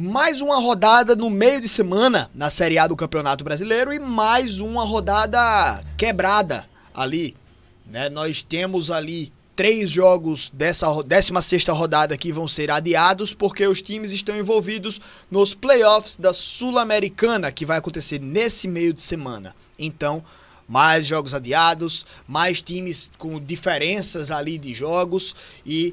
Mais uma rodada no meio de semana na Série A do Campeonato Brasileiro e mais uma rodada quebrada ali, né? Nós temos ali 3 jogos dessa 16ª rodada que vão ser adiados porque os times estão envolvidos nos playoffs da Sul-Americana, que vai acontecer nesse meio de semana. Então, mais jogos adiados, mais times com diferenças ali de jogos e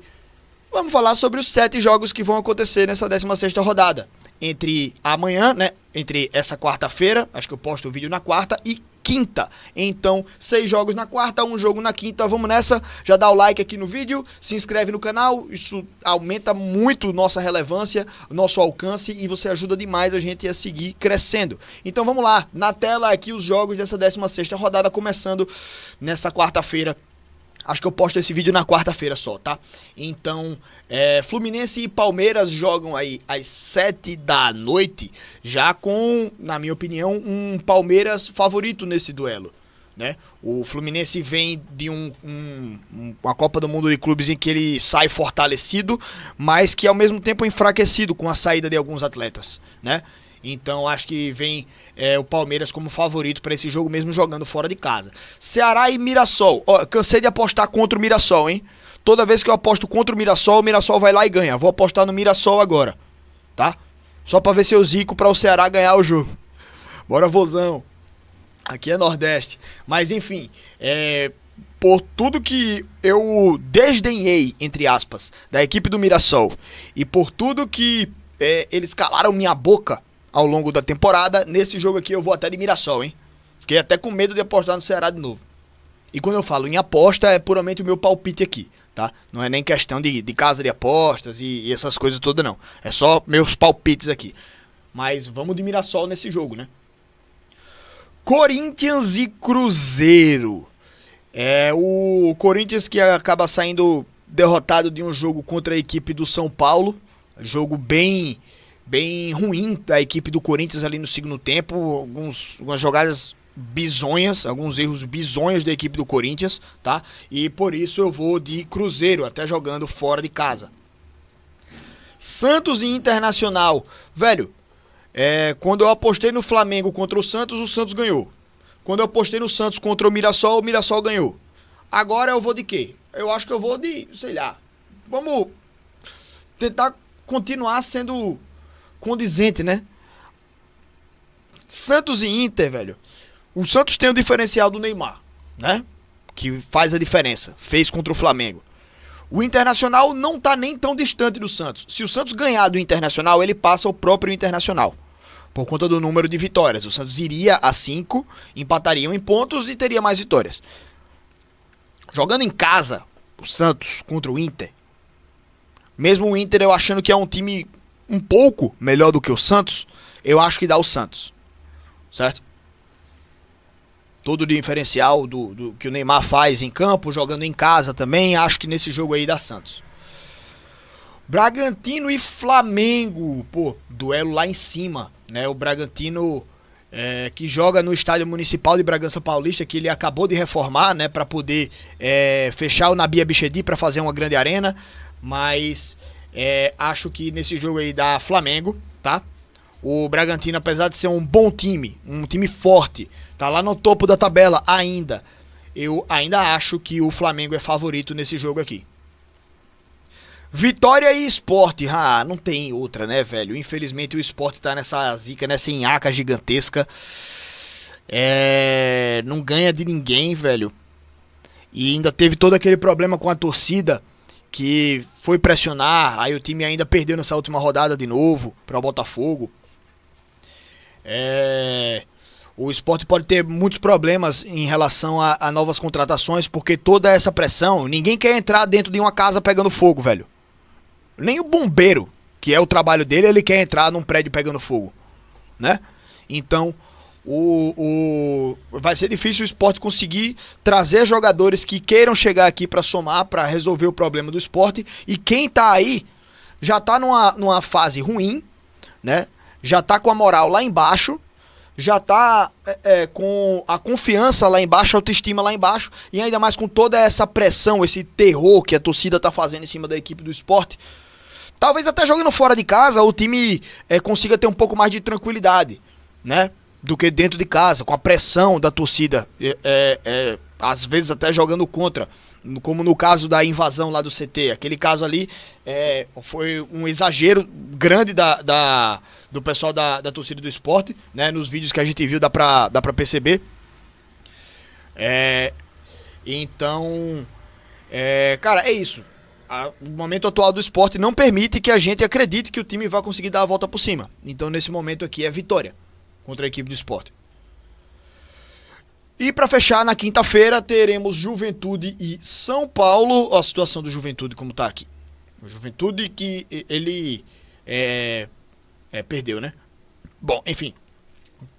vamos falar sobre os 7 jogos que vão acontecer nessa 16ª rodada. Entre amanhã, né? Entre essa quarta-feira, acho que eu posto o vídeo na quarta, e quinta. Então, 6 jogos na quarta, 1 jogo na quinta. Vamos nessa. Já dá o like aqui no vídeo, se inscreve no canal. Isso aumenta muito nossa relevância, nosso alcance e você ajuda demais a gente a seguir crescendo. Então, vamos lá. Na tela aqui os jogos dessa 16ª rodada, começando nessa quarta-feira. Acho que eu posto esse vídeo na quarta-feira só, tá? Então, Fluminense e Palmeiras jogam aí às 7 da noite, já com, na minha opinião, um Palmeiras favorito nesse duelo, né? O Fluminense vem de uma Copa do Mundo de Clubes em que ele sai fortalecido, mas que ao mesmo tempo enfraquecido com a saída de alguns atletas, né? Então acho que vem o Palmeiras como favorito para esse jogo, mesmo jogando fora de casa. Ceará e Mirassol. Cansei de apostar contra o Mirassol, hein? Toda vez que eu aposto contra o Mirassol vai lá e ganha. Vou apostar no Mirassol agora, tá? Só para ver se eu zico para o Ceará ganhar o jogo. Bora, vozão. Aqui é Nordeste. Mas enfim, por tudo que eu desdenhei, entre aspas, da equipe do Mirassol e por tudo que eles calaram minha boca ao longo da temporada, nesse jogo aqui eu vou até de Mirassol, hein? Fiquei até com medo de apostar no Ceará de novo. E quando eu falo em aposta, é puramente o meu palpite aqui, tá? Não é nem questão de casa de apostas e essas coisas todas, não. É só meus palpites aqui. Mas vamos de Mirassol nesse jogo, né? Corinthians e Cruzeiro. O Corinthians que acaba saindo derrotado de um jogo contra a equipe do São Paulo. Jogo bem ruim da equipe do Corinthians ali no segundo tempo, algumas jogadas bizonhas, alguns erros bizonhos da equipe do Corinthians, tá? E por isso eu vou de Cruzeiro, até jogando fora de casa. Santos e Internacional, velho, quando eu apostei no Flamengo contra o Santos ganhou. Quando eu apostei no Santos contra o Mirassol ganhou. Agora eu vou de quê? Eu acho que eu vou de, sei lá, vamos tentar continuar sendo condizente, né? Santos e Inter, velho. O Santos tem o diferencial do Neymar, né? Que faz a diferença. Fez contra o Flamengo. O Internacional não tá nem tão distante do Santos. Se o Santos ganhar do Internacional, ele passa o próprio Internacional. Por conta do número de vitórias. O Santos iria a 5, empatariam em pontos e teria mais vitórias. Jogando em casa, o Santos contra o Inter. Mesmo o Inter eu achando que é um time um pouco melhor do que o Santos, eu acho que dá o Santos, certo? Todo o diferencial do que o Neymar faz em campo, jogando em casa também, acho que nesse jogo aí dá Santos. Bragantino e Flamengo, pô, duelo lá em cima, né? O Bragantino que joga no Estádio Municipal de Bragança Paulista, que ele acabou de reformar, né, para poder fechar o Nabi Abichedi para fazer uma grande arena, mas acho que nesse jogo aí dá Flamengo, tá? O Bragantino, apesar de ser um bom time, um time forte, tá lá no topo da tabela ainda, eu ainda acho que o Flamengo é favorito nesse jogo aqui. Vitória e Sport, não tem outra, né, velho? Infelizmente o Sport tá nessa zica, nessa nhaca gigantesca, não ganha de ninguém, velho, e ainda teve todo aquele problema com a torcida, que foi pressionar, aí o time ainda perdeu nessa última rodada de novo para o Botafogo. O Sport pode ter muitos problemas em relação a novas contratações, porque toda essa pressão, ninguém quer entrar dentro de uma casa pegando fogo, velho. Nem o bombeiro, que é o trabalho dele, ele quer entrar num prédio pegando fogo, né? Então, vai ser difícil o Sport conseguir trazer jogadores que queiram chegar aqui para somar, para resolver o problema do Sport. E quem tá aí já tá numa fase ruim, né? Já tá com a moral lá embaixo, já tá com a confiança lá embaixo, a autoestima lá embaixo, e ainda mais com toda essa pressão, esse terror que a torcida tá fazendo em cima da equipe do Sport. Talvez até jogando fora de casa o time consiga ter um pouco mais de tranquilidade, né? Do que dentro de casa, com a pressão da torcida, às vezes até jogando contra, como no caso da invasão lá do CT. Aquele caso ali foi um exagero grande do pessoal da torcida do Sport, né? Nos vídeos que a gente viu dá pra perceber. Então, cara, é isso. O momento atual do Sport não permite que a gente acredite que o time vai conseguir dar a volta por cima. Então, nesse momento aqui é vitória contra a equipe do Sport. E para fechar, na quinta-feira teremos Juventude e São Paulo. Ó, a situação do Juventude como tá aqui. O Juventude que ele perdeu, né? Bom, enfim.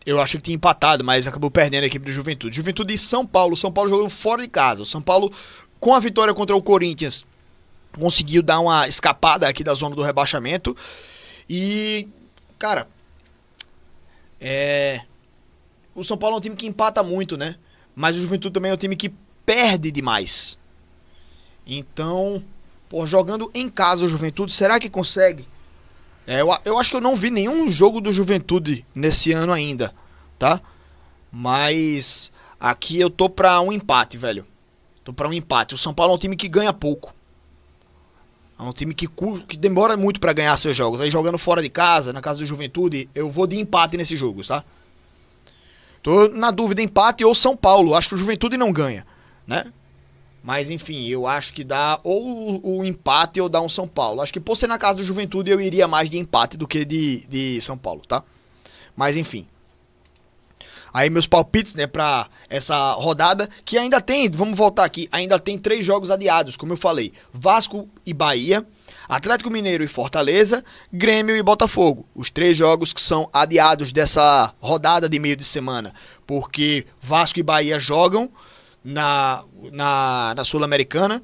Eu achei que tinha empatado, mas acabou perdendo a equipe do Juventude. Juventude e São Paulo. São Paulo jogando fora de casa. O São Paulo, com a vitória contra o Corinthians, conseguiu dar uma escapada aqui da zona do rebaixamento. E, cara, o São Paulo é um time que empata muito, né? Mas o Juventude também é um time que perde demais. Então, jogando em casa o Juventude, será que consegue? Eu acho que eu não vi nenhum jogo do Juventude nesse ano ainda, tá? Mas aqui eu tô pra um empate, velho. Tô pra um empate. O São Paulo é um time que ganha pouco. É um time que demora muito pra ganhar seus jogos. Aí jogando fora de casa, na casa do Juventude, eu vou de empate nesses jogos, tá? Tô na dúvida, empate ou São Paulo. Acho que o Juventude não ganha, né? Mas enfim, eu acho que dá ou o empate ou dá um São Paulo. Acho que por ser na casa do Juventude eu iria mais de empate do que de São Paulo, tá? Mas enfim. Aí meus palpites, né, pra essa rodada, que ainda tem, vamos voltar aqui, ainda tem 3 jogos adiados, como eu falei. Vasco e Bahia, Atlético Mineiro e Fortaleza, Grêmio e Botafogo. Os 3 jogos que são adiados dessa rodada de meio de semana. Porque Vasco e Bahia jogam na Sul-Americana.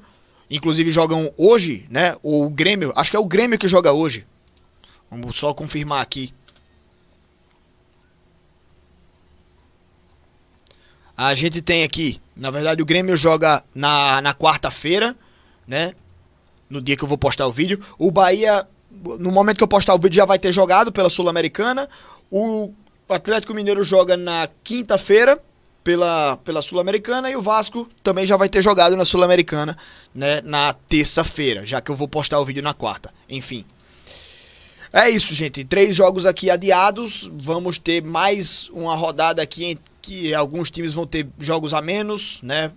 Inclusive jogam hoje, né? O Grêmio, acho que é o Grêmio que joga hoje. Vamos só confirmar aqui. A gente tem aqui, na verdade o Grêmio joga na quarta-feira, né? No dia que eu vou postar o vídeo. O Bahia, no momento que eu postar o vídeo, já vai ter jogado pela Sul-Americana. O Atlético Mineiro joga na quinta-feira pela Sul-Americana. E o Vasco também já vai ter jogado na Sul-Americana, né, na terça-feira, já que eu vou postar o vídeo na quarta. Enfim. É isso, gente. 3 jogos aqui adiados. Vamos ter mais uma rodada aqui em que alguns times vão ter jogos a menos, né?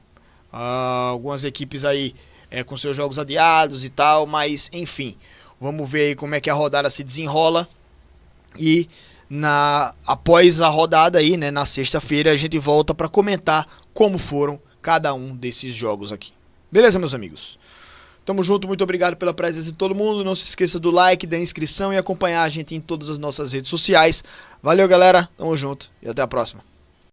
Algumas equipes aí com seus jogos adiados e tal, mas enfim. Vamos ver aí como é que a rodada se desenrola. E após a rodada aí, né, na sexta-feira, a gente volta para comentar como foram cada um desses jogos aqui. Beleza, meus amigos? Tamo junto, muito obrigado pela presença de todo mundo. Não se esqueça do like, da inscrição e acompanhar a gente em todas as nossas redes sociais. Valeu, galera. Tamo junto e até a próxima.